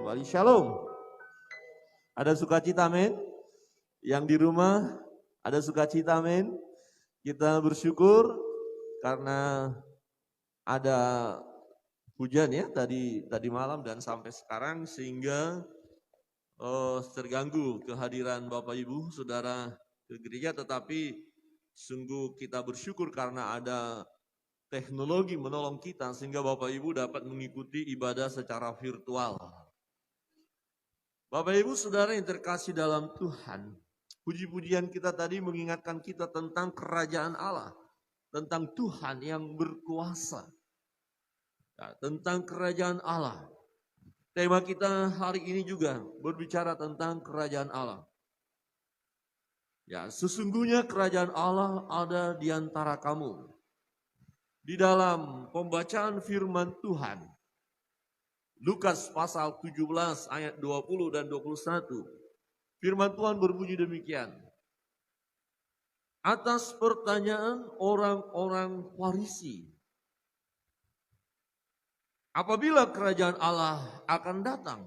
kembali. Shalom. Ada sukacita, amin. Yang di rumah ada sukacita, amin. Kita bersyukur karena ada hujan ya tadi malam dan sampai sekarang sehingga terganggu kehadiran Bapak Ibu Saudara ke gereja, tetapi sungguh kita bersyukur karena ada teknologi menolong kita sehingga Bapak Ibu dapat mengikuti ibadah secara virtual. Bapak Ibu Saudara yang terkasih dalam Tuhan, puji-pujian kita tadi mengingatkan kita tentang kerajaan Allah, tentang Tuhan yang berkuasa, ya, tentang kerajaan Allah. Tema kita hari ini juga berbicara tentang kerajaan Allah. Ya, sesungguhnya kerajaan Allah ada di antara kamu. Di dalam pembacaan firman Tuhan, Lukas pasal 17 ayat 20 dan 21, firman Tuhan berbunyi demikian. Atas pertanyaan orang-orang Farisi, apabila kerajaan Allah akan datang?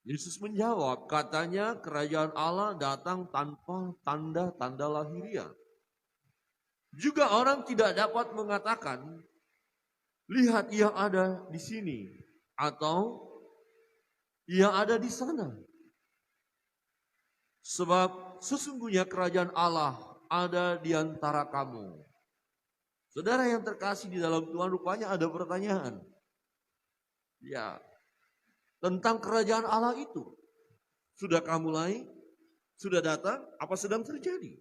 Yesus menjawab, katanya kerajaan Allah datang tanpa tanda-tanda lahiriah. Juga orang tidak dapat mengatakan, lihat ia ada di sini, atau ia ada di sana. Sebab sesungguhnya kerajaan Allah ada di antara kamu. Saudara yang terkasih di dalam Tuhan, rupanya ada pertanyaan. Ya, tentang kerajaan Allah itu. Sudahkah mulai? Sudah datang? Apa sedang terjadi?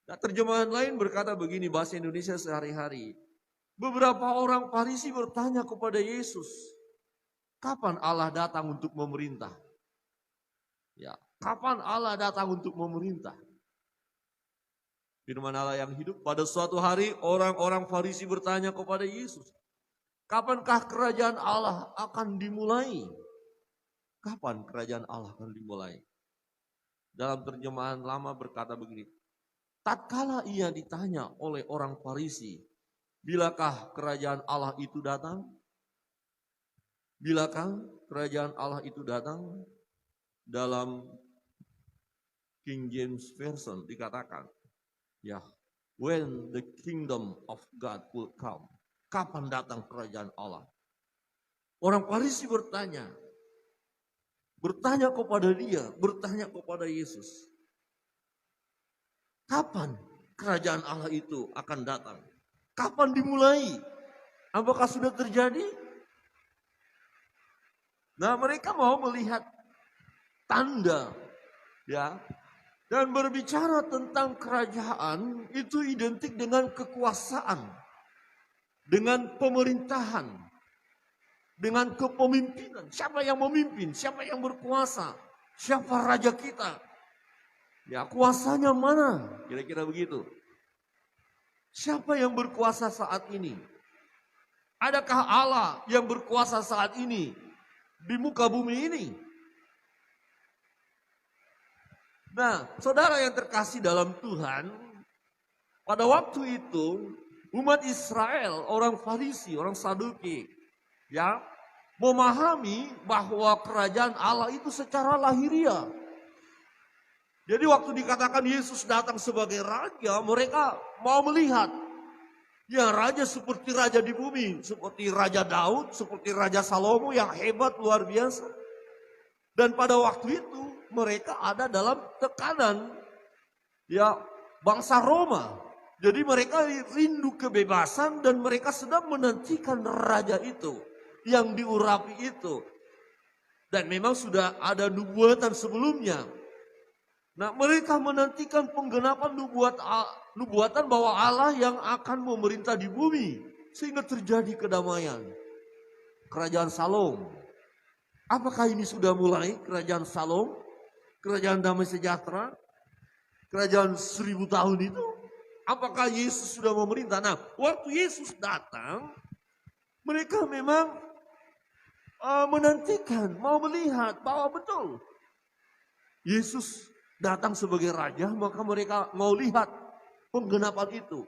Nah, terjemahan lain berkata begini, bahasa Indonesia sehari-hari. Beberapa orang Farisi bertanya kepada Yesus, kapan Allah datang untuk memerintah? Ya, kapan Allah datang untuk memerintah? Firman Allah yang hidup, pada suatu hari orang-orang Farisi bertanya kepada Yesus, kapankah kerajaan Allah akan dimulai? Kapan kerajaan Allah akan dimulai? Dalam terjemahan lama berkata begini, tatkala ia ditanya oleh orang Farisi, bilakah kerajaan Allah itu datang? Bilakah kerajaan Allah itu datang? Dalam King James Version dikatakan, ya, when the kingdom of God will come. Kapan datang kerajaan Allah? Orang Farisi bertanya kepada dia, bertanya kepada Yesus, kapan kerajaan Allah itu akan datang? Kapan dimulai? Apakah sudah terjadi? Nah, mereka mau melihat tanda, ya. Dan berbicara tentang kerajaan itu identik dengan kekuasaan, dengan pemerintahan, dengan kepemimpinan. Siapa yang memimpin? Siapa yang berkuasa? Siapa raja kita? Ya, kuasanya mana? Kira-kira begitu. Siapa yang berkuasa saat ini? Adakah Allah yang berkuasa saat ini di muka bumi ini? Nah, saudara yang terkasih dalam Tuhan, pada waktu itu umat Israel, orang Farisi, orang Saduki, ya, memahami bahwa kerajaan Allah itu secara lahiriah. Jadi waktu dikatakan Yesus datang sebagai raja, mereka mau melihat, ya, raja seperti raja di bumi, seperti Raja Daud, seperti Raja Salomo yang hebat luar biasa. Dan pada waktu itu mereka ada dalam tekanan, ya, bangsa Roma. Jadi mereka rindu kebebasan dan mereka sedang menantikan raja itu yang diurapi itu. Dan memang sudah ada nubuatan sebelumnya. Nah, mereka menantikan penggenapan nubuatan bahwa Allah yang akan memerintah di bumi sehingga terjadi kedamaian. Kerajaan Salom. Apakah ini sudah mulai kerajaan Salom? Kerajaan damai sejahtera? Kerajaan 1000 tahun itu? Apakah Yesus sudah memerintah? Nah, waktu Yesus datang, mereka memang menantikan, mau melihat bahwa betul Yesus datang sebagai raja, maka mereka mau lihat penggenapan itu.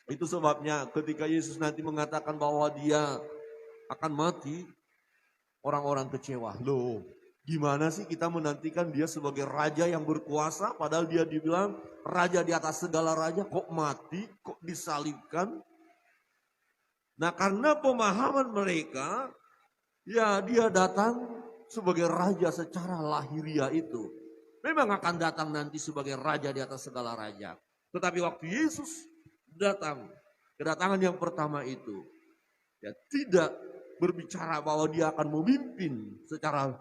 Itu sebabnya ketika Yesus nanti mengatakan bahwa dia akan mati, Orang-orang kecewa. Loh, gimana sih kita menantikan dia sebagai raja yang berkuasa, padahal dia dibilang raja di atas segala raja, kok mati, kok disalibkan. Nah, karena pemahaman mereka, ya dia datang sebagai raja secara lahiriah itu. Memang akan datang nanti sebagai raja di atas segala raja. Tetapi waktu Yesus datang, kedatangan yang pertama itu, ya tidak berbicara bahwa dia akan memimpin secara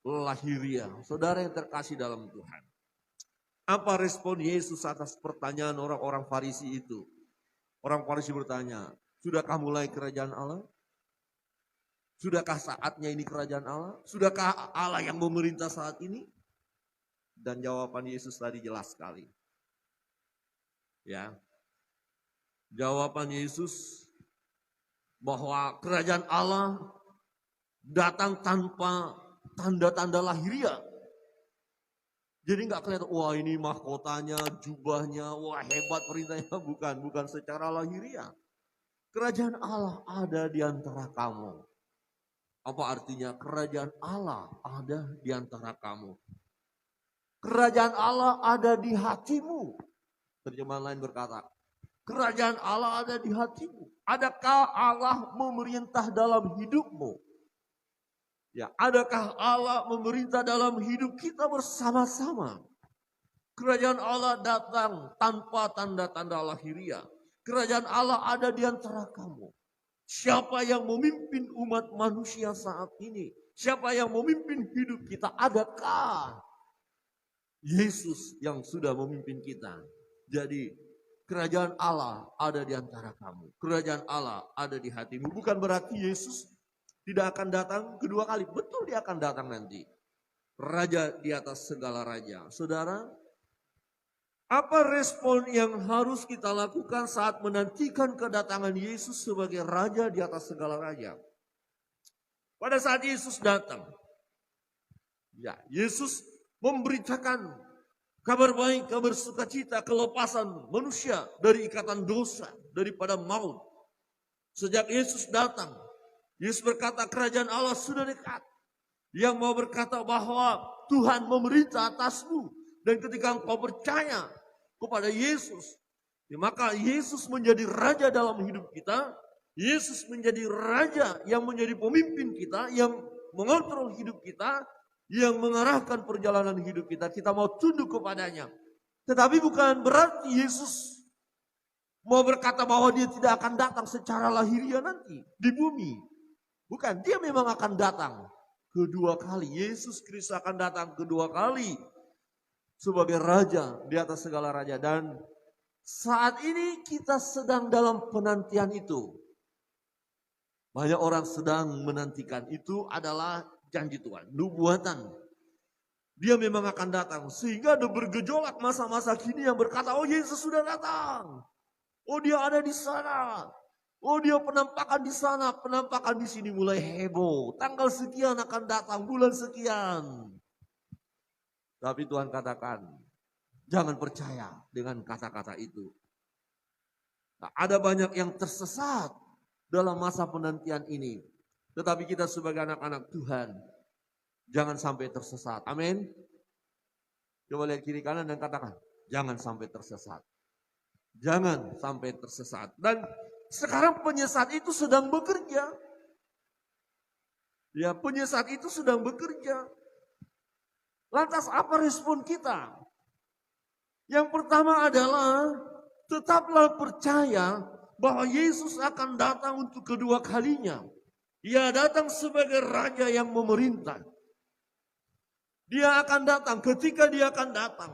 lahiriah. Saudara yang terkasih dalam Tuhan. Apa respon Yesus atas pertanyaan orang-orang Farisi itu? Orang Farisi bertanya, sudahkah mulai kerajaan Allah? Sudahkah saatnya ini kerajaan Allah? Sudahkah Allah yang memerintah saat ini? Dan jawaban Yesus tadi jelas sekali. Ya. Jawaban Yesus bahwa kerajaan Allah datang tanpa tanda-tanda lahiriah. Jadi nggak kelihatan, wah ini mahkotanya, jubahnya, wah hebat perintahnya. Bukan secara lahiriah. Kerajaan Allah ada di antara kamu. Apa artinya kerajaan Allah ada di antara kamu? Kerajaan Allah ada di hatimu. Terjemahan lain berkata, kerajaan Allah ada di hatimu. Adakah Allah memerintah dalam hidupmu? Ya, adakah Allah memerintah dalam hidup kita bersama-sama? Kerajaan Allah datang tanpa tanda-tanda lahiriah. Kerajaan Allah ada di antara kamu. Siapa yang memimpin umat manusia saat ini? Siapa yang memimpin hidup kita? Adakah Yesus yang sudah memimpin kita? Jadi kerajaan Allah ada di antara kamu. Kerajaan Allah ada di hatimu. Bukan berarti Yesus tidak akan datang kedua kali. Betul dia akan datang nanti. Raja di atas segala raja. Saudara, apa respon yang harus kita lakukan saat menantikan kedatangan Yesus sebagai raja di atas segala raja? Pada saat Yesus datang, ya, Yesus memberitakan kabar baik, kabar sukacita, kelepasan manusia dari ikatan dosa, daripada maut. Sejak Yesus datang, Yesus berkata kerajaan Allah sudah dekat. Yang mau berkata bahwa Tuhan memerintah atasmu. Dan ketika engkau percaya kepada Yesus, ya maka Yesus menjadi raja dalam hidup kita. Yesus menjadi raja yang menjadi pemimpin kita, yang mengontrol hidup kita, yang mengarahkan perjalanan hidup kita. Kita mau tunduk kepadanya. Tetapi bukan berarti Yesus mau berkata bahwa dia tidak akan datang secara lahiriah nanti di bumi. Bukan, dia memang akan datang kedua kali. Yesus Kristus akan datang kedua kali sebagai raja di atas segala raja. Dan saat ini kita sedang dalam penantian itu. Banyak orang sedang menantikan. Itu adalah janji Tuhan, nubuatan. Dia memang akan datang. Sehingga ada bergejolak masa-masa kini yang berkata, oh Yesus sudah datang. Oh dia ada di sana. Oh dia penampakan di sana, penampakan di sini, mulai heboh. Tanggal sekian akan datang, bulan sekian. Tapi Tuhan katakan, jangan percaya dengan kata-kata itu. Nah, ada banyak yang tersesat dalam masa penantian ini. Tetapi kita sebagai anak-anak Tuhan, jangan sampai tersesat. Amin. Coba lihat kiri kanan dan katakan, jangan sampai tersesat. Jangan sampai tersesat. Dan sekarang penyesat itu sedang bekerja. Ya, penyesat itu sedang bekerja. Lantas apa respon kita? Yang pertama adalah tetaplah percaya bahwa Yesus akan datang untuk kedua kalinya. Dia datang sebagai raja yang memerintah. Dia akan datang, ketika dia akan datang.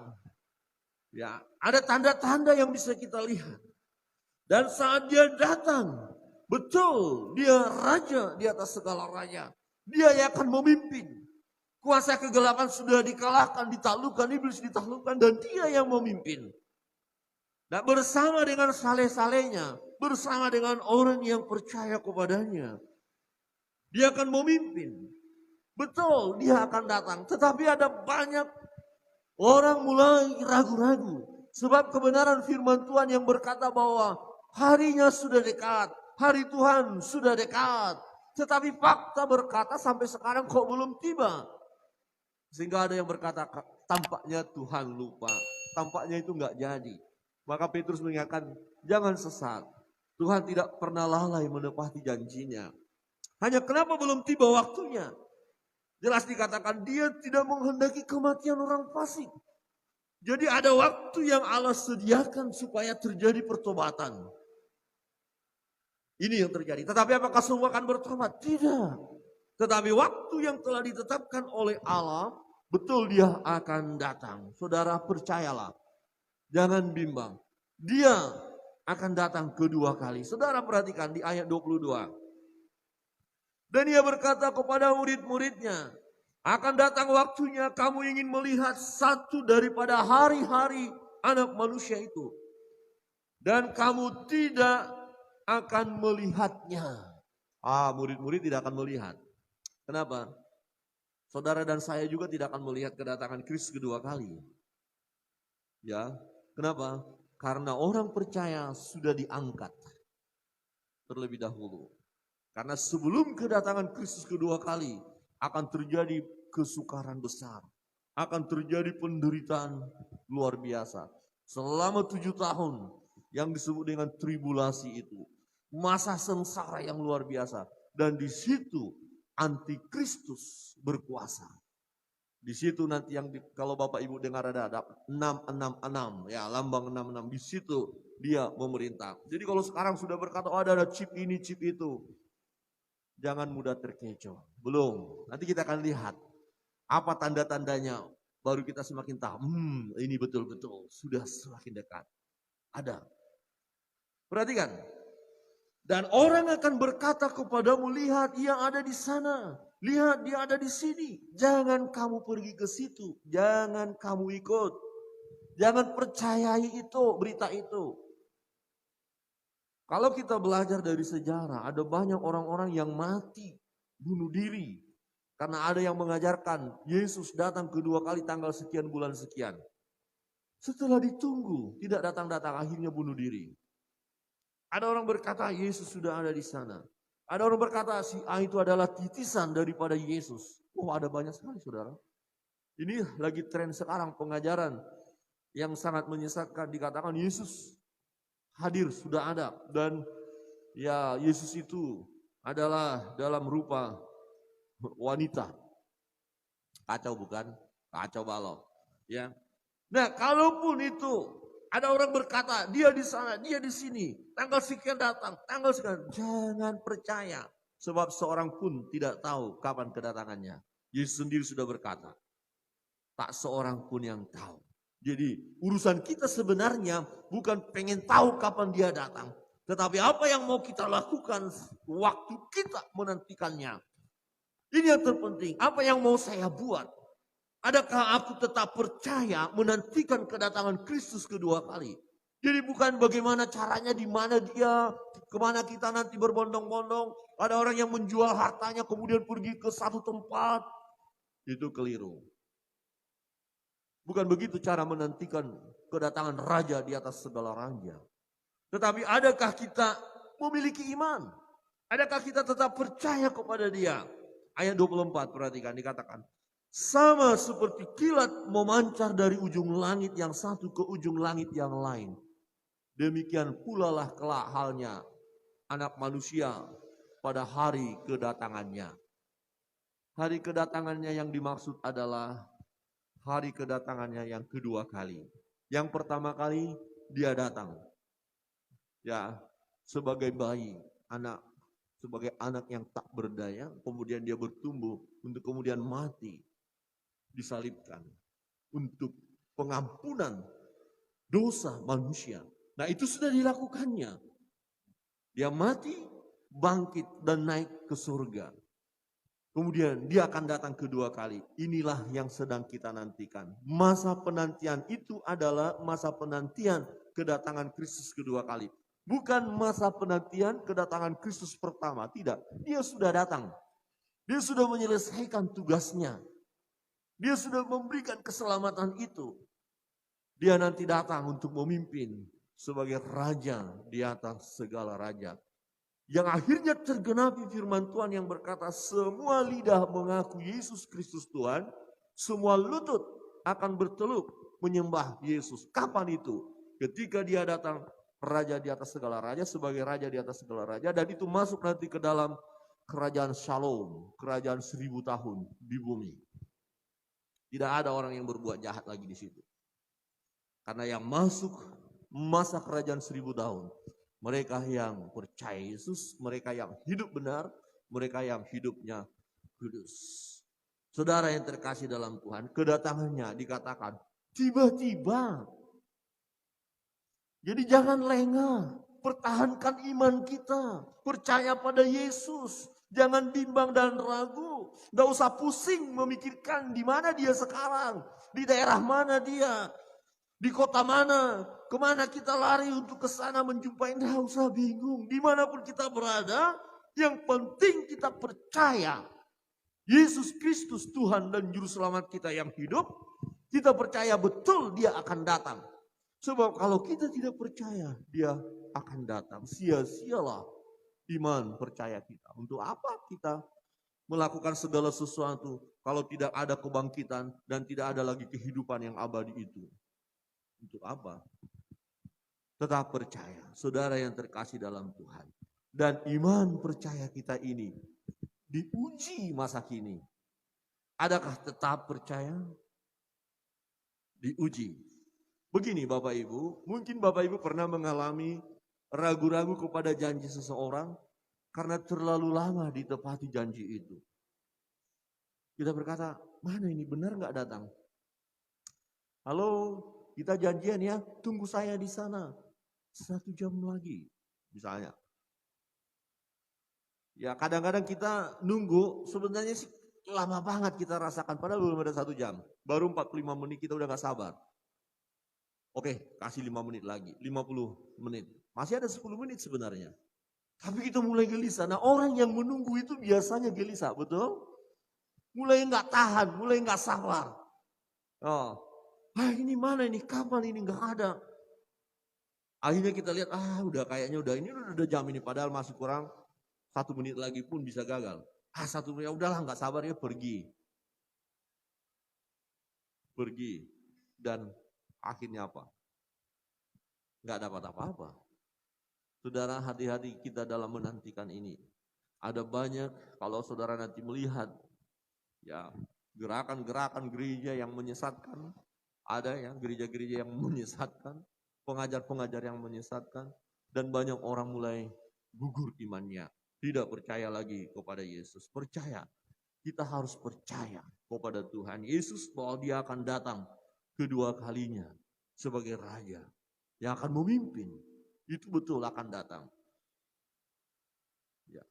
Ya, ada tanda-tanda yang bisa kita lihat. Dan saat dia datang, betul dia raja di atas segala raja. Dia yang akan memimpin. Kuasa kegelapan sudah dikalahkan, ditaklukkan, iblis ditaklukkan, dan dia yang memimpin. Dan bersama dengan saleh-salehnya, bersama dengan orang yang percaya kepadanya. Dia akan memimpin. Betul, dia akan datang. Tetapi ada banyak orang mulai ragu-ragu. Sebab kebenaran firman Tuhan yang berkata bahwa harinya sudah dekat. Hari Tuhan sudah dekat. Tetapi fakta berkata sampai sekarang kok belum tiba. Sehingga ada yang berkata tampaknya Tuhan lupa. Tampaknya itu enggak jadi. Maka Petrus mengingatkan jangan sesat. Tuhan tidak pernah lalai menepati janjinya. Hanya kenapa belum tiba waktunya? Jelas dikatakan dia tidak menghendaki kematian orang fasik. Jadi ada waktu yang Allah sediakan supaya terjadi pertobatan. Ini yang terjadi. Tetapi apakah semua akan bertobat? Tidak. Tetapi waktu yang telah ditetapkan oleh Allah, betul dia akan datang. Saudara percayalah. Jangan bimbang. Dia akan datang kedua kali. Saudara perhatikan di ayat 22. Dan ia berkata kepada murid-muridnya, akan datang waktunya kamu ingin melihat satu daripada hari-hari anak manusia itu. Dan kamu tidak akan melihatnya. Murid-murid tidak akan melihat. Kenapa? Saudara dan saya juga tidak akan melihat kedatangan Kristus kedua kali. Ya, kenapa? Karena orang percaya sudah diangkat terlebih dahulu. Karena sebelum kedatangan Kristus kedua kali akan terjadi kesukaran besar. Akan terjadi penderitaan luar biasa. Selama 7 tahun yang disebut dengan tribulasi itu. Masa sengsara yang luar biasa. Dan di situ antikristus berkuasa. Di situ nanti yang kalau Bapak Ibu dengar ada 666 ya, lambang 66, di situ dia memerintah. Jadi kalau sekarang sudah berkata ada chip ini, chip itu. Jangan mudah terkecoh. Belum. Nanti kita akan lihat apa tanda-tandanya. Baru kita semakin tahu. Ini betul-betul sudah semakin dekat. Ada. Perhatikan. Dan orang akan berkata kepadamu, lihat ia ada di sana. Lihat dia ada di sini. Jangan kamu pergi ke situ. Jangan kamu ikut. Jangan percayai itu, berita itu. Kalau kita belajar dari sejarah, ada banyak orang-orang yang mati, bunuh diri. Karena ada yang mengajarkan, Yesus datang kedua kali tanggal sekian bulan sekian. Setelah ditunggu, tidak datang-datang, akhirnya bunuh diri. Ada orang berkata, Yesus sudah ada di sana. Ada orang berkata, si A itu adalah titisan daripada Yesus. Ada banyak sekali saudara. Ini lagi tren sekarang, pengajaran yang sangat menyesatkan. Dikatakan Yesus hadir, sudah ada. Dan ya Yesus itu adalah dalam rupa wanita. Kacau bukan? Kacau balau. Ya. Nah kalaupun itu ada orang berkata dia di sana, dia di sini. Tanggal sekian datang, tanggal sekian. Jangan percaya. Sebab seorang pun tidak tahu kapan kedatangannya. Yesus sendiri sudah berkata. Tak seorang pun yang tahu. Jadi urusan kita sebenarnya bukan pengen tahu kapan dia datang. Tetapi apa yang mau kita lakukan waktu kita menantikannya. Ini yang terpenting. Apa yang mau saya buat. Adakah aku tetap percaya menantikan kedatangan Kristus kedua kali. Jadi bukan bagaimana caranya, di mana dia, kemana kita nanti berbondong-bondong. Ada orang yang menjual hartanya kemudian pergi ke satu tempat. Itu keliru. Bukan begitu cara menantikan kedatangan raja di atas segala raja. Tetapi adakah kita memiliki iman? Adakah kita tetap percaya kepada dia? Ayat 24 perhatikan dikatakan. Sama seperti kilat memancar dari ujung langit yang satu ke ujung langit yang lain. Demikian pula lah kelak halnya anak manusia pada hari kedatangannya. Hari kedatangannya yang dimaksud adalah hari kedatangannya yang kedua kali. Yang pertama kali dia datang. Ya, sebagai bayi, sebagai anak yang tak berdaya, kemudian dia bertumbuh untuk kemudian mati, disalibkan untuk pengampunan dosa manusia. Nah, itu sudah dilakukannya. Dia mati, bangkit dan naik ke surga. Kemudian dia akan datang kedua kali. Inilah yang sedang kita nantikan. Masa penantian itu adalah masa penantian kedatangan Kristus kedua kali. Bukan masa penantian kedatangan Kristus pertama. Tidak. Dia sudah datang. Dia sudah menyelesaikan tugasnya. Dia sudah memberikan keselamatan itu. Dia nanti datang untuk memimpin sebagai raja di atas segala raja. Yang akhirnya tergenapi firman Tuhan yang berkata, semua lidah mengaku Yesus Kristus Tuhan, semua lutut akan berteluk menyembah Yesus. Kapan itu? Ketika dia datang, raja di atas segala raja, sebagai raja di atas segala raja, dan itu masuk nanti ke dalam kerajaan Shalom, kerajaan 1000 tahun di bumi. Tidak ada orang yang berbuat jahat lagi di situ. Karena yang masuk masa kerajaan 1000 tahun, mereka yang percaya Yesus, mereka yang hidup benar, mereka yang hidupnya kudus. Saudara yang terkasih dalam Tuhan, kedatangannya dikatakan tiba-tiba. Jadi jangan lengah, pertahankan iman kita, percaya pada Yesus. Jangan bimbang dan ragu, gak usah pusing memikirkan di mana dia sekarang, di daerah mana dia, di kota mana, kemana kita lari untuk ke sana menjumpai. Nggak usah bingung, dimanapun kita berada, yang penting kita percaya Yesus Kristus Tuhan dan Juru Selamat kita yang hidup. Kita percaya betul dia akan datang. Sebab kalau kita tidak percaya dia akan datang, sia-sialah iman percaya kita. Untuk apa kita melakukan segala sesuatu kalau tidak ada kebangkitan dan tidak ada lagi kehidupan yang abadi itu? Untuk apa? Tetap percaya, saudara yang terkasih dalam Tuhan. Dan iman percaya kita ini diuji masa kini. Adakah tetap percaya? Diuji. Begini Bapak Ibu, mungkin Bapak Ibu pernah mengalami ragu-ragu kepada janji seseorang karena terlalu lama ditepati janji itu. Kita berkata, mana ini benar nggak datang? Halo, kita janjian ya, tunggu saya di sana 1 jam lagi, misalnya. Ya kadang-kadang kita nunggu, sebenarnya sih lama banget kita rasakan, padahal belum ada 1 jam. Baru 45 menit kita udah gak sabar. Oke, kasih 5 menit lagi, 50 menit. Masih ada 10 menit sebenarnya. Tapi kita mulai gelisah. Nah orang yang menunggu itu biasanya gelisah, betul? Mulai gak tahan, mulai gak sabar. Oh, ini mana ini, kapan ini, gak ada. Akhirnya kita lihat, udah kayaknya udah jam ini. Padahal masih kurang 1 menit lagi pun bisa gagal. 1 menit, udahlah gak sabar ya, pergi. Pergi. Dan akhirnya apa? Gak dapat apa-apa. Saudara, hati-hati kita dalam menantikan ini. Ada banyak, kalau saudara nanti melihat, ya gerakan-gerakan gereja yang menyesatkan. Ada ya gereja-gereja yang menyesatkan, pengajar-pengajar yang menyesatkan. Dan banyak orang mulai gugur imannya. Tidak percaya lagi kepada Yesus. Percaya, kita harus percaya kepada Tuhan Yesus bahwa dia akan datang kedua kalinya sebagai Raja yang akan memimpin. Itu betul akan datang. Ya.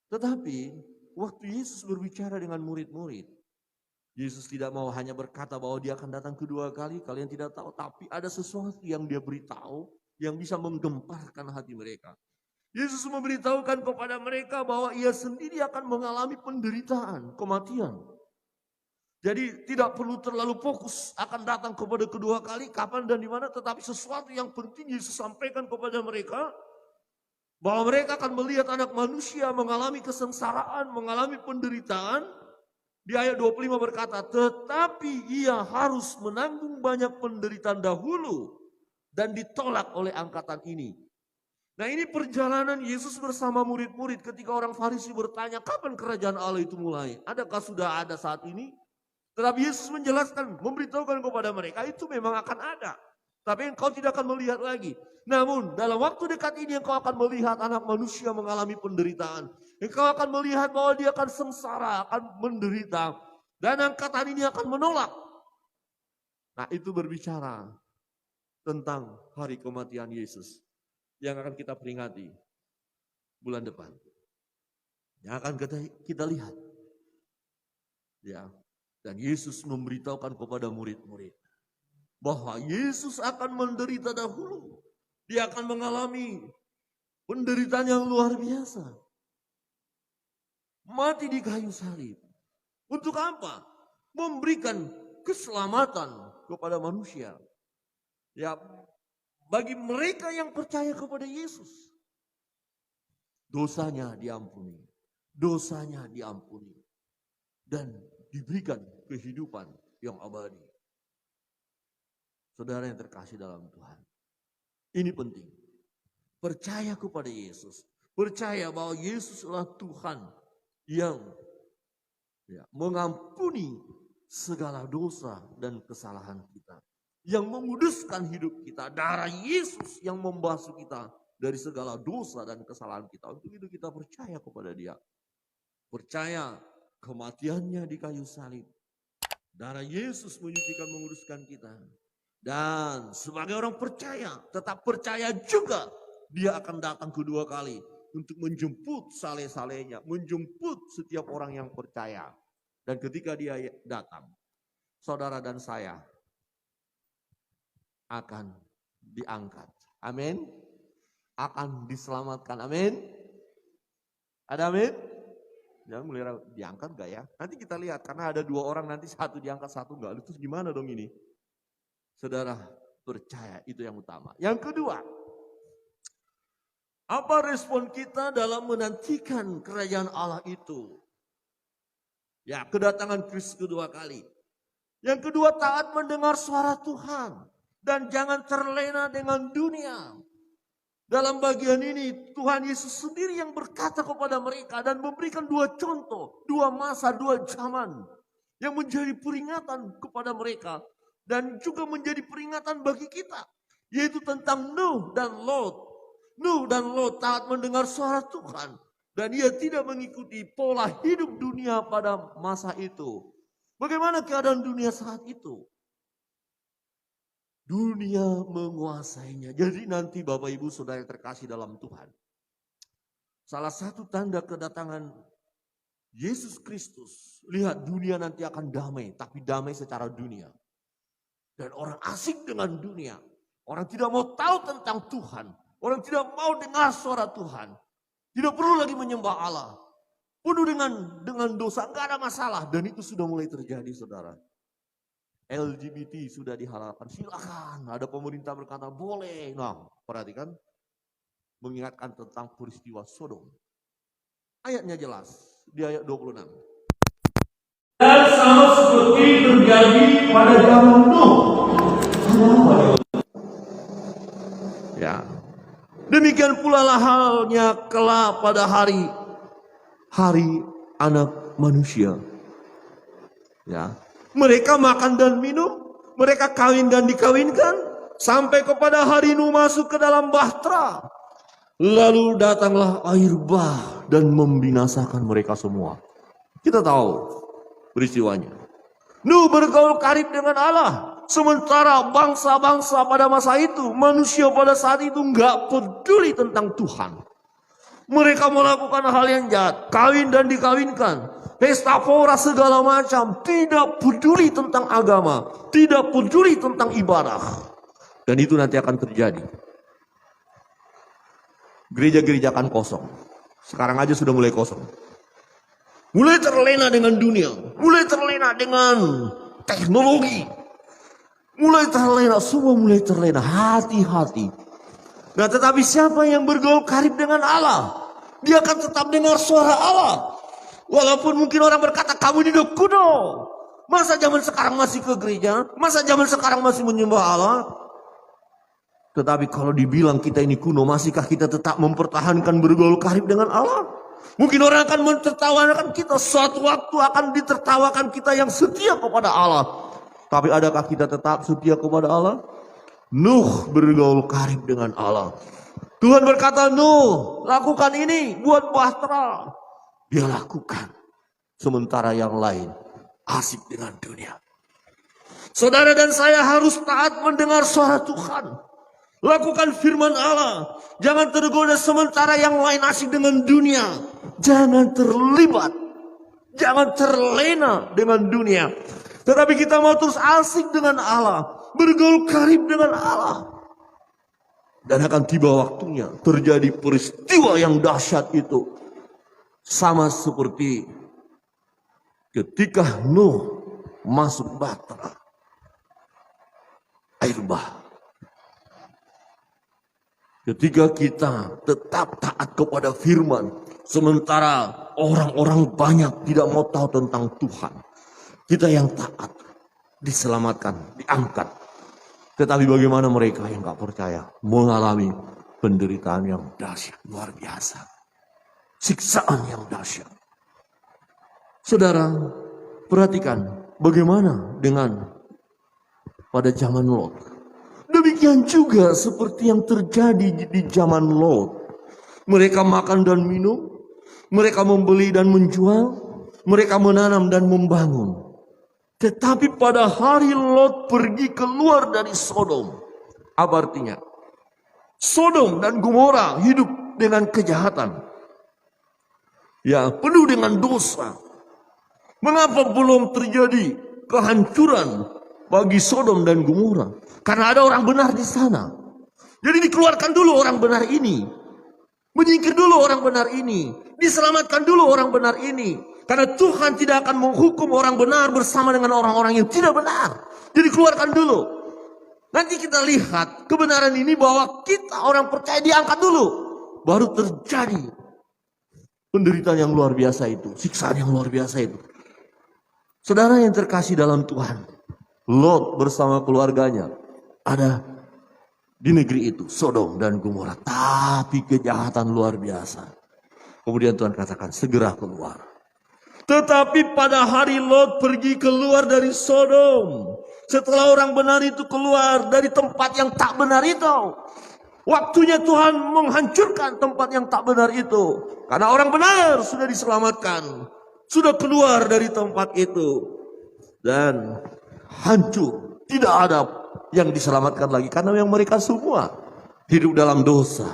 Tetapi waktu Yesus berbicara dengan murid-murid, Yesus tidak mau hanya berkata bahwa dia akan datang kedua kali, kalian tidak tahu. Tapi ada sesuatu yang dia beritahu yang bisa menggemparkan hati mereka. Yesus memberitahukan kepada mereka bahwa ia sendiri akan mengalami penderitaan, kematian. Jadi tidak perlu terlalu fokus akan datang kepada kedua kali, kapan dan di mana. Tetapi sesuatu yang penting Yesus sampaikan kepada mereka, bahwa mereka akan melihat anak manusia mengalami kesengsaraan, mengalami penderitaan. Di ayat 25 berkata, tetapi ia harus menanggung banyak penderitaan dahulu dan ditolak oleh angkatan ini. Nah ini perjalanan Yesus bersama murid-murid ketika orang Farisi bertanya, kapan kerajaan Allah itu mulai? Adakah sudah ada saat ini? Tetapi Yesus menjelaskan, memberitahukan kepada mereka, itu memang akan ada. Tapi engkau tidak akan melihat lagi. Namun dalam waktu dekat ini engkau akan melihat anak manusia mengalami penderitaan. Engkau akan melihat bahwa dia akan sengsara, akan menderita. Dan angkatan ini akan menolak. Nah itu berbicara tentang hari kematian Yesus. Yang akan kita peringati bulan depan. Yang akan kita lihat. Ya. Dan Yesus memberitahukan kepada murid-murid bahwa Yesus akan menderita dahulu. Dia akan mengalami penderitaan yang luar biasa. Mati di kayu salib. Untuk apa? Memberikan keselamatan kepada manusia. Ya, bagi mereka yang percaya kepada Yesus. dosanya diampuni. Dosanya diampuni. Dan diberikan kehidupan yang abadi. Saudara yang terkasih dalam Tuhan. Ini penting. Percaya kepada Yesus. Percaya bahwa Yesus adalah Tuhan yang mengampuni segala dosa dan kesalahan kita. Yang menguduskan hidup kita. Darah Yesus yang membasuh kita dari segala dosa dan kesalahan kita. Untuk itu kita percaya kepada Dia. Percaya kematiannya di kayu salib. Darah Yesus menyucikan, menguduskan kita. Dan sebagai orang percaya, tetap percaya juga Dia akan datang kedua kali untuk menjemput saleh-salehnya, menjemput setiap orang yang percaya. Dan ketika Dia datang, saudara dan saya akan diangkat. Amin. Akan diselamatkan. Amin. Ada amin? Jangan mulai diangkat gak ya? Nanti kita lihat, karena ada 2 orang nanti, satu diangkat, satu enggak. Terus gimana dong ini? Saudara percaya, itu yang utama. Yang kedua, apa respon kita dalam menantikan kerajaan Allah itu? Ya, kedatangan Kristus kedua kali. Yang kedua, taat mendengar suara Tuhan. Dan jangan terlena dengan dunia. Dalam bagian ini Tuhan Yesus sendiri yang berkata kepada mereka dan memberikan 2 contoh, 2 masa, 2 zaman yang menjadi peringatan kepada mereka dan juga menjadi peringatan bagi kita, yaitu tentang Nuh dan Lot. Nuh dan Lot taat mendengar suara Tuhan dan ia tidak mengikuti pola hidup dunia pada masa itu. Bagaimana keadaan dunia saat itu? Dunia menguasainya. Jadi nanti Bapak Ibu Saudara yang terkasih dalam Tuhan. Salah satu tanda kedatangan Yesus Kristus. Lihat, dunia nanti akan damai. Tapi damai secara dunia. Dan orang asing dengan dunia. Orang tidak mau tahu tentang Tuhan. Orang tidak mau dengar suara Tuhan. Tidak perlu lagi menyembah Allah. Penuh dengan dosa. Enggak ada masalah. Dan itu sudah mulai terjadi, saudara. LGBT sudah dihalalkan, silakan. Ada pemerintah berkata boleh. Nah, perhatikan, mengingatkan tentang peristiwa Sodom. Ayatnya jelas di ayat 26. Dan sama seperti terjadi pada zaman Nuh. Ya, demikian pula lah halnya kelak pada hari Anak Manusia. Ya. Mereka makan dan minum, mereka kawin dan dikawinkan, sampai kepada hari Nuh masuk ke dalam bahtera. Lalu datanglah air bah dan membinasakan mereka semua. Kita tahu peristiwanya. Nuh bergaul karib dengan Allah. Sementara bangsa-bangsa pada masa itu, manusia pada saat itu enggak peduli tentang Tuhan. Mereka melakukan hal yang jahat, kawin dan dikawinkan. Pesta pora segala macam, tidak peduli tentang agama, tidak peduli tentang ibadah. Dan itu nanti akan terjadi. Gereja-gereja akan kosong. Sekarang aja sudah mulai kosong. Mulai terlena dengan dunia, mulai terlena dengan teknologi. Mulai terlena, semua mulai terlena, hati-hati. Nah, tetapi siapa yang bergaul karib dengan Allah? Dia akan tetap dengar suara Allah. Walaupun mungkin orang berkata, kamu ini udah kuno. Masa zaman sekarang masih ke gereja? Masa zaman sekarang masih menyembah Allah? Tetapi kalau dibilang kita ini kuno, masihkah kita tetap mempertahankan bergaul karib dengan Allah? Mungkin orang akan mentertawakan kita. Suatu waktu akan ditertawakan kita yang setia kepada Allah. Tapi adakah kita tetap setia kepada Allah? Nuh bergaul karib dengan Allah. Tuhan berkata, Nuh, lakukan ini buat bahtera. Dia lakukan. Sementara yang lain asik dengan dunia. Saudara dan saya harus taat mendengar suara Tuhan. Lakukan firman Allah. Jangan tergoda sementara yang lain asik dengan dunia. Jangan terlibat. Jangan terlena dengan dunia. Tetapi kita mau terus asik dengan Allah. Bergaul karib dengan Allah. Dan akan tiba waktunya terjadi peristiwa yang dahsyat itu. Sama seperti ketika Nuh masuk bahtera. Air bah. Ketika kita tetap taat kepada firman, sementara orang-orang banyak tidak mau tahu tentang Tuhan. Kita yang taat, diselamatkan, diangkat. Tetapi bagaimana mereka yang gak percaya mengalami penderitaan yang dahsyat, luar biasa. Siksaan yang dahsyat. Saudara, perhatikan bagaimana dengan pada zaman Lot. Demikian juga seperti yang terjadi di zaman Lot. Mereka makan dan minum, mereka membeli dan menjual, mereka menanam dan membangun. Tetapi pada hari Lot pergi keluar dari Sodom. Apa artinya? Sodom dan Gomora hidup dengan kejahatan. Ya, penuh dengan dosa. Mengapa belum terjadi kehancuran bagi Sodom dan Gomora? Karena ada orang benar di sana. Jadi dikeluarkan dulu orang benar ini. Menyingkir dulu orang benar ini. Diselamatkan dulu orang benar ini. Karena Tuhan tidak akan menghukum orang benar bersama dengan orang-orang yang tidak benar. Jadi keluarkan dulu. Nanti kita lihat kebenaran ini bahwa kita orang percaya diangkat dulu. Baru terjadi penderitaan yang luar biasa itu. Siksaan yang luar biasa itu. Saudara yang terkasih dalam Tuhan. Lot bersama keluarganya ada di negeri itu, Sodom dan Gomora. Tapi kejahatan luar biasa. Kemudian Tuhan katakan, segera keluar. Tetapi pada hari Lot pergi keluar dari Sodom. Setelah orang benar itu keluar dari tempat yang tak benar itu. Waktunya Tuhan menghancurkan tempat yang tak benar itu. Karena orang benar sudah diselamatkan. Sudah keluar dari tempat itu. Dan hancur. Tidak ada yang diselamatkan lagi. Karena yang mereka semua hidup dalam dosa.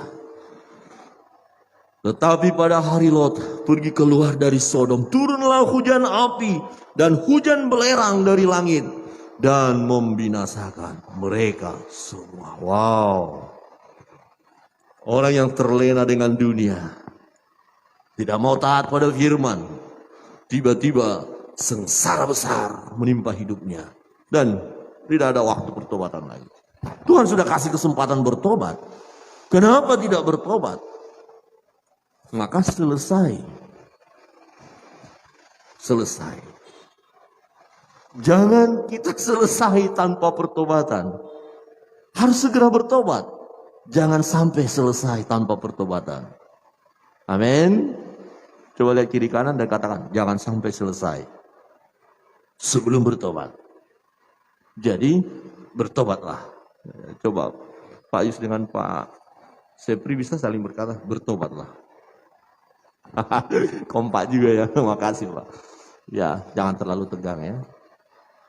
Tetapi pada hari Lot pergi keluar dari Sodom, turunlah hujan api dan hujan belerang dari langit dan membinasakan mereka semua. Wow. Orang yang terlena dengan dunia, tidak mau taat pada firman, tiba-tiba sengsara besar menimpa hidupnya dan tidak ada waktu pertobatan lagi. Tuhan sudah kasih kesempatan bertobat. Kenapa tidak bertobat? Maka selesai. Jangan kita selesai tanpa pertobatan. Harus segera bertobat. Jangan sampai selesai tanpa pertobatan. Amin. Coba lihat kiri kanan dan katakan, jangan sampai selesai sebelum bertobat. Jadi bertobatlah. Coba Pak Yus dengan Pak Sepri bisa saling berkata, bertobatlah. Kompak juga ya, makasih Pak. Ya, jangan terlalu tegang ya.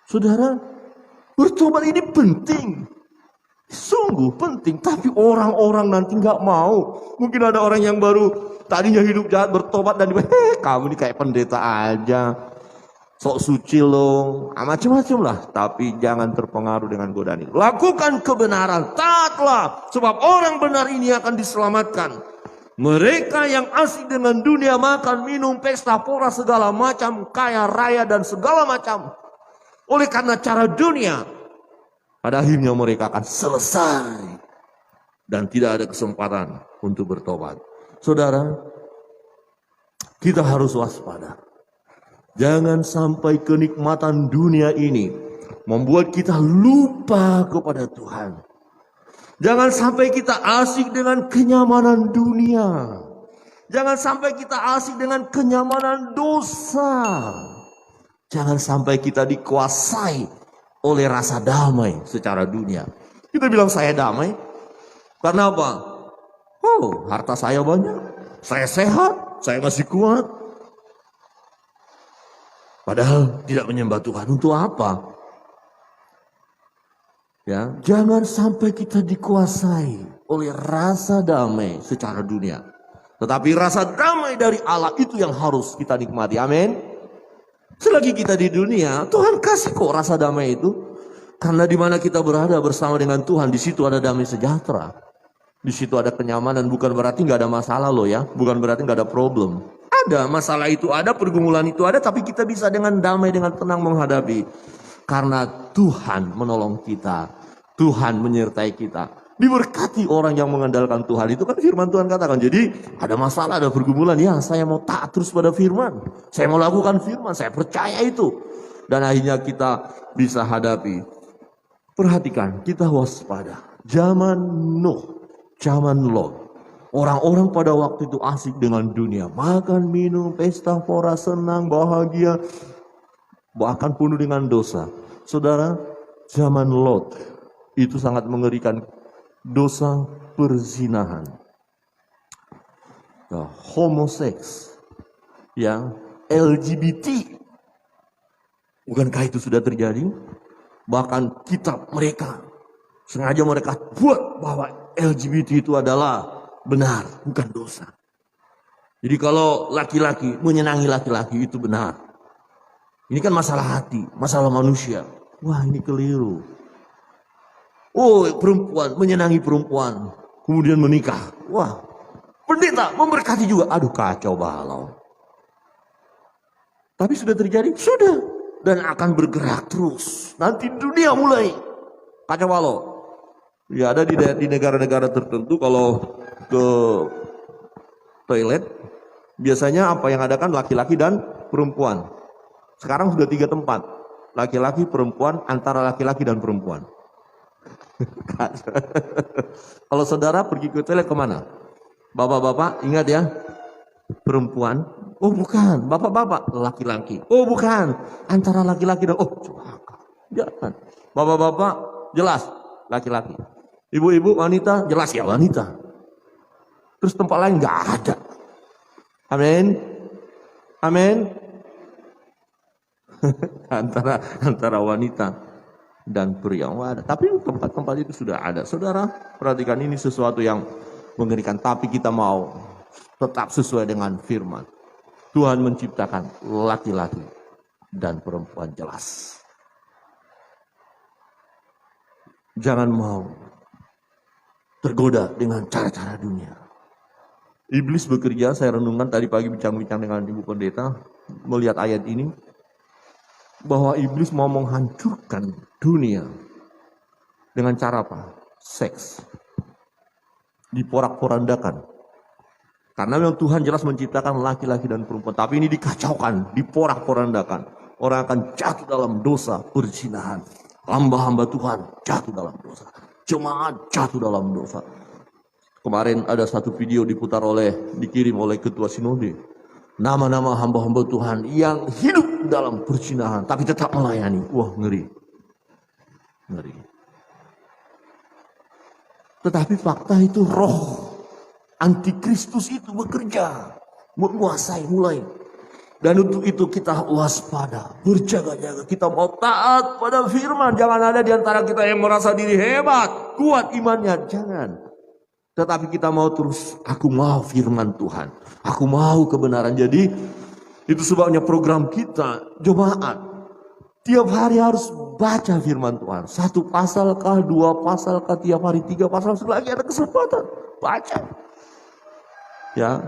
Saudara, bertobat ini penting. Sungguh penting, tapi orang-orang nanti nggak mau. Mungkin ada orang yang baru tadinya hidup jahat bertobat dan kamu ini kayak pendeta aja. Sok suci loh, macam-macam lah. Tapi jangan terpengaruh dengan godaan itu. Lakukan kebenaran, taatlah. Sebab orang benar ini akan diselamatkan. Mereka yang asik dengan dunia makan, minum, pesta, pora, segala macam, kaya, raya, dan segala macam. Oleh karena cara dunia, pada akhirnya mereka akan selesai. Dan tidak ada kesempatan untuk bertobat. Saudara, kita harus waspada. Jangan sampai kenikmatan dunia ini membuat kita lupa kepada Tuhan. Jangan sampai kita asik dengan kenyamanan dunia. Jangan sampai kita asik dengan kenyamanan dosa. Jangan sampai kita dikuasai oleh rasa damai secara dunia. Kita bilang saya damai. Karena apa? Oh, harta saya banyak. Saya sehat. Saya masih kuat. Padahal tidak menyembah Tuhan. Untuk apa? Ya, jangan sampai kita dikuasai oleh rasa damai secara dunia. Tetapi rasa damai dari Allah itu yang harus kita nikmati. Amin. Selagi kita di dunia, Tuhan kasih kok rasa damai itu. Karena di mana kita berada bersama dengan Tuhan, di situ ada damai sejahtera. Di situ ada kenyamanan. Bukan berarti nggak ada masalah loh ya. Bukan berarti nggak ada problem. Ada masalah itu ada, pergumulan itu ada, tapi kita bisa dengan damai, dengan tenang menghadapi. Karena Tuhan menolong kita. Tuhan menyertai kita. Diberkati orang yang mengandalkan Tuhan. Itu kan firman Tuhan katakan. Jadi ada masalah, ada pergumulan. Ya, saya mau taat terus pada firman. Saya mau lakukan firman. Saya percaya itu. Dan akhirnya kita bisa hadapi. Perhatikan, kita waspada. Zaman Nuh, zaman Lot. Orang-orang pada waktu itu asik dengan dunia. Makan, minum, pesta, pora, senang, bahagia. Bahkan penuh dengan dosa. Saudara, zaman Lot itu sangat mengerikan. Dosa perzinahan, ya, homoseks, ya, LGBT. Bukankah itu sudah terjadi? Bahkan kitab mereka sengaja mereka buat bahwa LGBT itu adalah benar, bukan dosa. Jadi kalau laki-laki menyenangi laki-laki itu benar. Ini kan masalah hati, masalah manusia. Wah, ini keliru. Oh, perempuan menyenangi perempuan, kemudian menikah. Wah, pendeta memberkati juga. Aduh, kacau balau. Tapi sudah terjadi? Sudah. Dan akan bergerak terus. Nanti dunia mulai kacau balau. Ya, ada di negara-negara tertentu kalau ke toilet, biasanya apa yang ada kan laki-laki dan perempuan. Sekarang sudah 3 tempat. Laki-laki, perempuan, antara laki-laki dan perempuan. Kalau saudara pergi ke toilet kemana? Bapak-bapak ingat ya, perempuan. Oh bukan, bapak-bapak laki-laki. Oh bukan, antara laki-laki dan jangan. Bapak-bapak jelas laki-laki. Ibu-ibu wanita jelas ya wanita. Terus tempat lain nggak ada. Amin, amin. antara wanita dan pria ada. Tapi tempat-tempat itu sudah ada. Saudara, perhatikan ini sesuatu yang mengerikan. Tapi kita mau tetap sesuai dengan firman. Tuhan menciptakan laki-laki dan perempuan jelas. Jangan mau tergoda dengan cara-cara dunia. Iblis bekerja, saya renungkan tadi pagi bincang-bincang dengan Ibu Pendeta, melihat ayat ini, bahwa iblis mau menghancurkan dunia dengan cara apa? Seks. Diporak-porandakan. Karena memang Tuhan jelas menciptakan laki-laki dan perempuan, tapi ini dikacaukan, diporak-porandakan. Orang akan jatuh dalam dosa perzinahan. Hamba-hamba Tuhan jatuh dalam dosa. Jemaat jatuh dalam dosa. Kemarin ada satu video dikirim oleh ketua sinode. Nama-nama hamba-hamba Tuhan yang hidup dalam perzinahan tapi tetap melayani. Wah, ngeri. Ngeri. Tetapi fakta itu roh antikristus itu bekerja, menguasai mulai. Dan untuk itu kita waspada, berjaga-jaga. Kita mau taat pada firman. Jangan ada di antara kita yang merasa diri hebat, kuat imannya. Jangan. Tetapi kita mau terus, aku mau firman Tuhan. Aku mau kebenaran. Jadi itu sebabnya program kita, jemaat. Tiap hari harus baca firman Tuhan. 1 pasal kah, 2 pasal kah, tiap hari 3 pasal. Selagi ada kesempatan, baca. Ya,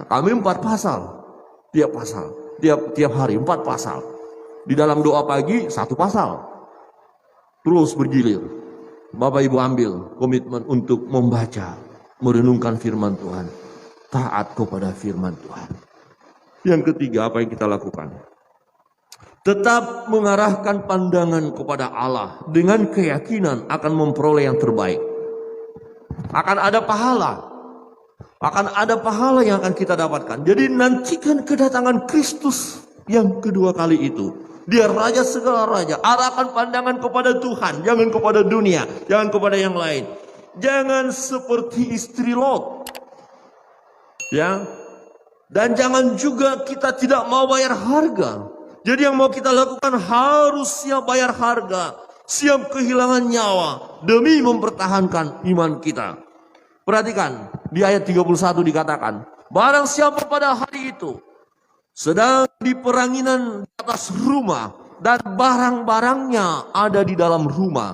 kami 4 pasal. Tiap pasal. Tiap hari 4 pasal. Di dalam doa pagi 1 pasal. Terus bergilir. Bapak Ibu ambil komitmen untuk membaca, merenungkan firman Tuhan, taat kepada firman Tuhan. Yang ketiga, apa yang kita lakukan? Tetap mengarahkan pandangan kepada Allah dengan keyakinan akan memperoleh yang terbaik. Akan ada pahala. Akan ada pahala yang akan kita dapatkan. Jadi nantikan kedatangan Kristus yang kedua kali itu. Dia raja segala raja. Arahkan pandangan kepada Tuhan, jangan kepada dunia, jangan kepada yang lain. Jangan seperti istri Lot. Ya. Dan jangan juga kita tidak mau bayar harga. Jadi yang mau kita lakukan harus siap bayar harga, siap kehilangan nyawa demi mempertahankan iman kita. Perhatikan, di ayat 31 dikatakan, barang siapa pada hari itu sedang di peranginan di atas rumah dan barang-barangnya ada di dalam rumah,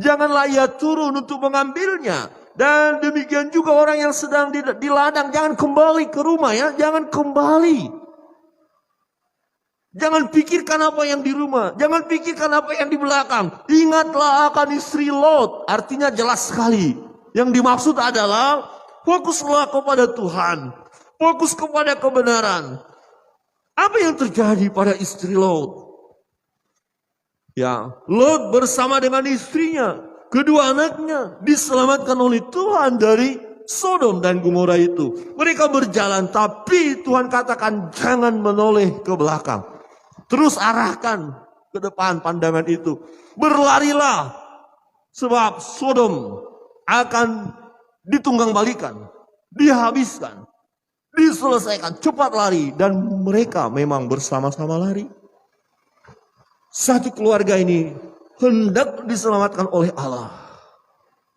janganlah ia turun untuk mengambilnya. Dan demikian juga orang yang sedang di ladang, jangan kembali ke rumah ya, jangan kembali. Jangan pikirkan apa yang di rumah, jangan pikirkan apa yang di belakang. Ingatlah akan istri Lot, artinya jelas sekali. Yang dimaksud adalah fokuslah kepada Tuhan. Fokus kepada kebenaran. Apa yang terjadi pada istri Lot? Ya, Lot bersama dengan istrinya, kedua anaknya diselamatkan oleh Tuhan dari Sodom dan Gomora itu. Mereka berjalan, tapi Tuhan katakan jangan menoleh ke belakang. Terus arahkan ke depan pandangan itu. Berlarilah, sebab Sodom akan ditunggang balikan, dihabiskan, diselesaikan. Cepat lari, dan mereka memang bersama-sama lari. Satu keluarga ini hendak diselamatkan oleh Allah.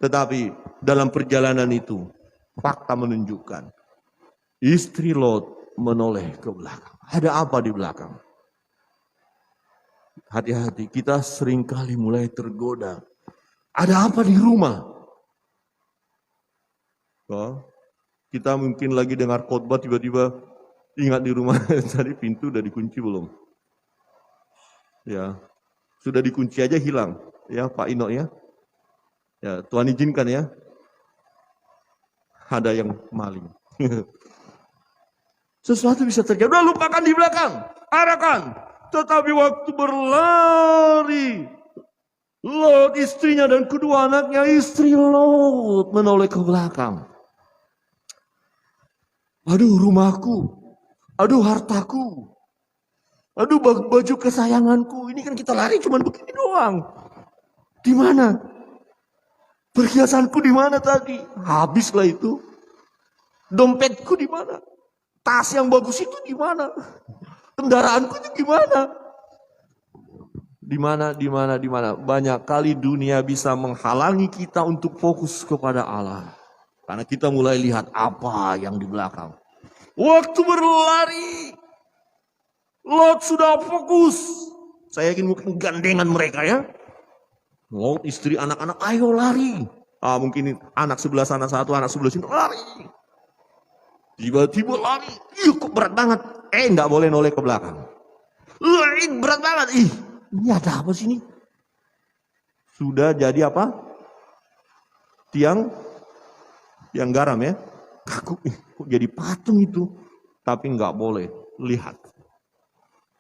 Tetapi dalam perjalanan itu, fakta menunjukkan istri Lot menoleh ke belakang. Ada apa di belakang? Hati-hati, kita seringkali mulai tergoda. Ada apa di rumah? Oh, kita mungkin lagi dengar khotbah, tiba-tiba ingat di rumah tadi pintu udah dikunci belum? Ya, sudah dikunci aja hilang. Ya, Pak Ino ya. Ya, Tuhan izinkan ya. Ada yang maling. Sesuatu bisa terjadi. Udah lupakan di belakang. Arahkan. Tetapi waktu berlari, Lot istrinya dan kedua anaknya, istri Lot menoleh ke belakang. Aduh rumahku, aduh hartaku, aduh baju kesayanganku. Ini kan kita lari cuma begini doang. Di mana? Perhiasanku di mana tadi? Habislah itu. Dompetku di mana? Tas yang bagus itu di mana? Kendaraanku itu gimana? Di mana? Banyak kali dunia bisa menghalangi kita untuk fokus kepada Allah. Karena kita mulai lihat apa yang di belakang. Waktu berlari, Lot sudah fokus. Saya yakin mungkin gandengan mereka ya. Lot, istri, anak-anak, ayo lari. Mungkin anak sebelah sana satu, anak sebelah sini lari. Tiba-tiba lari. Ih, kok berat banget. Enggak boleh noleh ke belakang. Berat banget. Ini ada apa sih ini? Sudah jadi apa? Tiang garam ya. Kaku, kok jadi patung itu. Tapi nggak boleh. Lihat.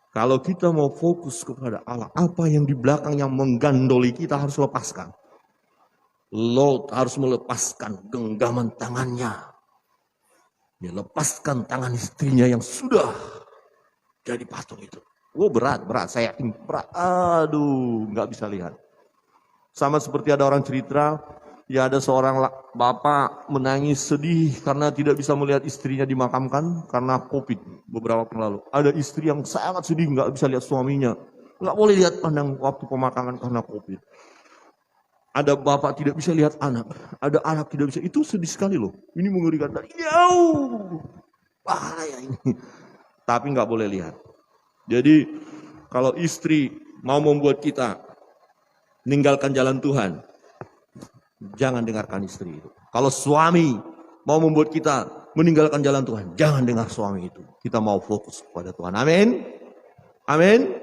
Kalau kita mau fokus kepada Allah, apa yang di belakang yang menggandoli kita harus lepaskan. Lot harus melepaskan genggaman tangannya. Dia lepaskan tangan istrinya yang sudah jadi patung itu. Berat. Saya yakin berat. Aduh, nggak bisa lihat. Sama seperti ada orang cerita, ya ada seorang bapak menangis sedih karena tidak bisa melihat istrinya dimakamkan karena COVID beberapa waktu lalu. Ada istri yang sangat sedih nggak bisa lihat suaminya, nggak boleh lihat pandang waktu pemakaman karena COVID. Ada bapak tidak bisa lihat anak, ada anak tidak bisa. Itu sedih sekali loh. Ini mengerikan. Jauh, bahaya ini. Tapi nggak boleh lihat. Jadi kalau istri mau membuat kita meninggalkan jalan Tuhan, jangan dengarkan istri itu. Kalau suami mau membuat kita meninggalkan jalan Tuhan, jangan dengar suami itu. Kita mau fokus kepada Tuhan. Amin. Amin.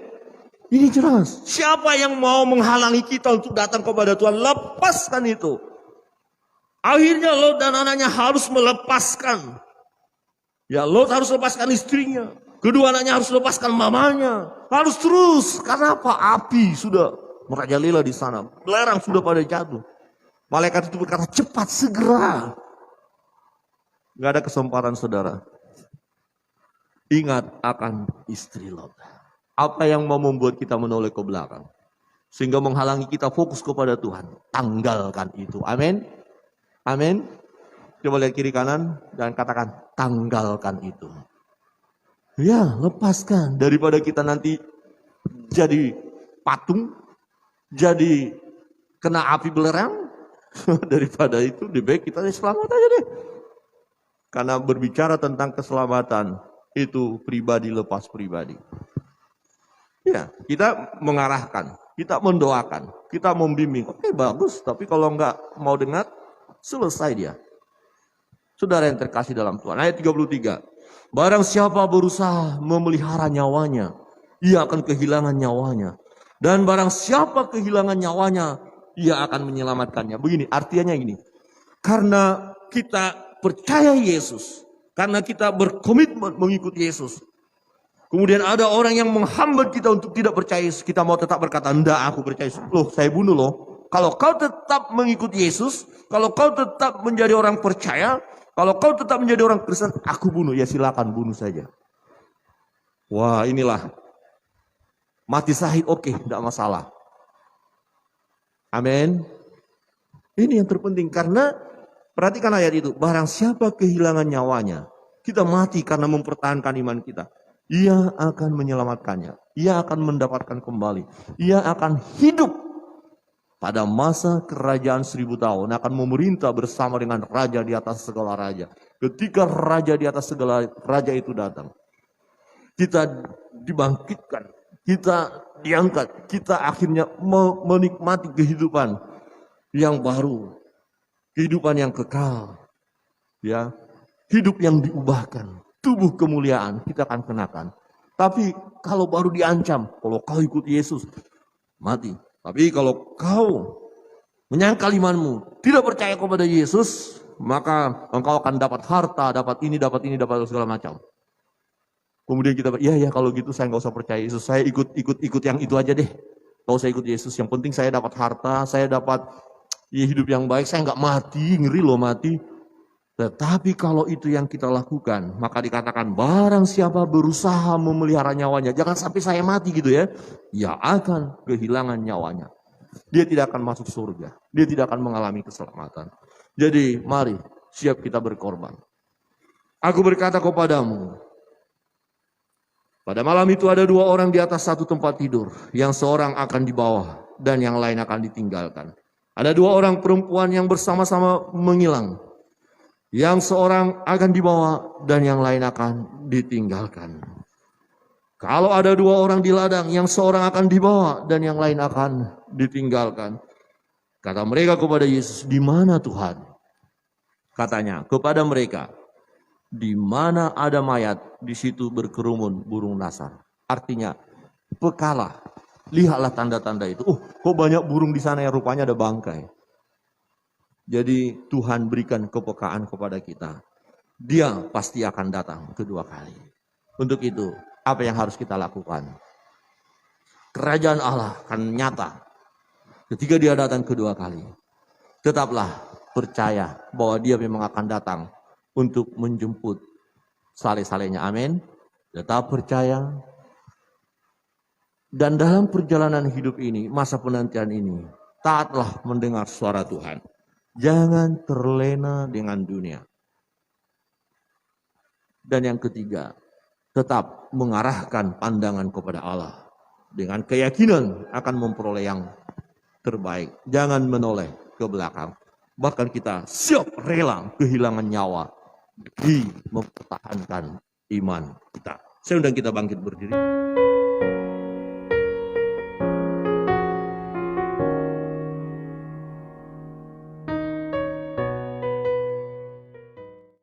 Ini jelas. Siapa yang mau menghalangi kita untuk datang kepada Tuhan, lepaskan itu. Akhirnya Lot dan anaknya harus melepaskan. Ya, Lot harus lepaskan istrinya. Kedua anaknya harus lepaskan mamanya. Harus terus. Karena apa? Api sudah merajalela di sana. Belerang sudah pada jatuh. Malaikat itu berkata, cepat, segera. Gak ada kesempatan saudara. Ingat akan istri Lot. Apa yang mau membuat kita menoleh ke belakang. Sehingga menghalangi kita fokus kepada Tuhan. Tanggalkan itu. Amin. Amin. Coba lihat kiri kanan dan katakan, tanggalkan itu. Ya, lepaskan. Daripada kita nanti jadi patung, jadi kena api belerang, daripada itu lebih baik kita selamat aja deh. Karena berbicara tentang keselamatan, itu pribadi lepas pribadi. Ya, kita mengarahkan, kita mendoakan, kita membimbing. Oke, bagus, tapi kalau enggak mau dengar, selesai dia. Saudara yang terkasih dalam Tuhan. Ayat 33. Barang siapa berusaha memelihara nyawanya, ia akan kehilangan nyawanya. Dan barang siapa kehilangan nyawanya, ia akan menyelamatkannya. Begini, artinya gini. karena kita percaya Yesus, karena kita berkomitmen mengikuti Yesus. Kemudian ada orang yang menghambat kita untuk tidak percaya Yesus. Kita mau tetap berkata, enggak, aku percaya Yesus. Loh, saya bunuh loh. Kalau kau tetap mengikuti Yesus, kalau kau tetap menjadi orang percaya, kalau kau tetap menjadi orang Kristen, aku bunuh. Ya silakan bunuh saja. Wah, inilah. Mati syahid, oke, tidak masalah. Amin. Ini yang terpenting. Karena, perhatikan ayat itu. Barang siapa kehilangan nyawanya, kita mati karena mempertahankan iman kita. Ia akan menyelamatkannya. Ia akan mendapatkan kembali. Ia akan hidup pada masa kerajaan 1000 tahun. Akan memerintah bersama dengan raja di atas segala raja. Ketika raja di atas segala raja itu datang, kita dibangkitkan. Kita diangkat. Kita akhirnya menikmati kehidupan yang baru. Kehidupan yang kekal. Ya, hidup yang diubahkan. Tubuh kemuliaan kita akan kenakan. Tapi kalau baru diancam, kalau kau ikut Yesus, mati. Tapi kalau kau menyangkal imanmu, tidak percaya kepada Yesus, maka engkau akan dapat harta, dapat ini, dapat segala macam. Kemudian kita, ya kalau gitu saya nggak usah percaya Yesus, saya ikut yang itu aja deh. Kalau saya ikut Yesus, yang penting saya dapat harta, saya dapat hidup yang baik, saya nggak mati, ngeri loh mati. Tetapi kalau itu yang kita lakukan, maka dikatakan barang siapa berusaha memelihara nyawanya, jangan sampai saya mati gitu ya, ia akan kehilangan nyawanya. Dia tidak akan masuk surga, dia tidak akan mengalami keselamatan. Jadi mari siap kita berkorban. Aku berkata kepadamu, pada malam itu ada 2 orang di atas satu tempat tidur, yang seorang akan di bawah dan yang lain akan ditinggalkan. Ada 2 orang perempuan yang bersama-sama mengilang. Yang seorang akan dibawa dan yang lain akan ditinggalkan. Kalau ada 2 orang di ladang, yang seorang akan dibawa dan yang lain akan ditinggalkan. Kata mereka kepada Yesus, di mana Tuhan? Katanya kepada mereka, di mana ada mayat, di situ berkerumun burung nasar. Artinya, pekalah, lihatlah tanda-tanda itu. Kok banyak burung di sana yang rupanya ada bangkai. Jadi Tuhan berikan kepekaan kepada kita. Dia pasti akan datang kedua kali. Untuk itu, apa yang harus kita lakukan? Kerajaan Allah akan nyata ketika dia datang kedua kali. Tetaplah percaya bahwa dia memang akan datang untuk menjemput saleh-salehnya. Amin. Tetap percaya. Dan dalam perjalanan hidup ini, masa penantian ini, taatlah mendengar suara Tuhan. Jangan terlena dengan dunia. Dan yang ketiga, tetap mengarahkan pandangan kepada Allah. Dengan keyakinan akan memperoleh yang terbaik. Jangan menoleh ke belakang. Bahkan kita siap rela kehilangan nyawa di mempertahankan iman kita. Saya undang kita bangkit berdiri.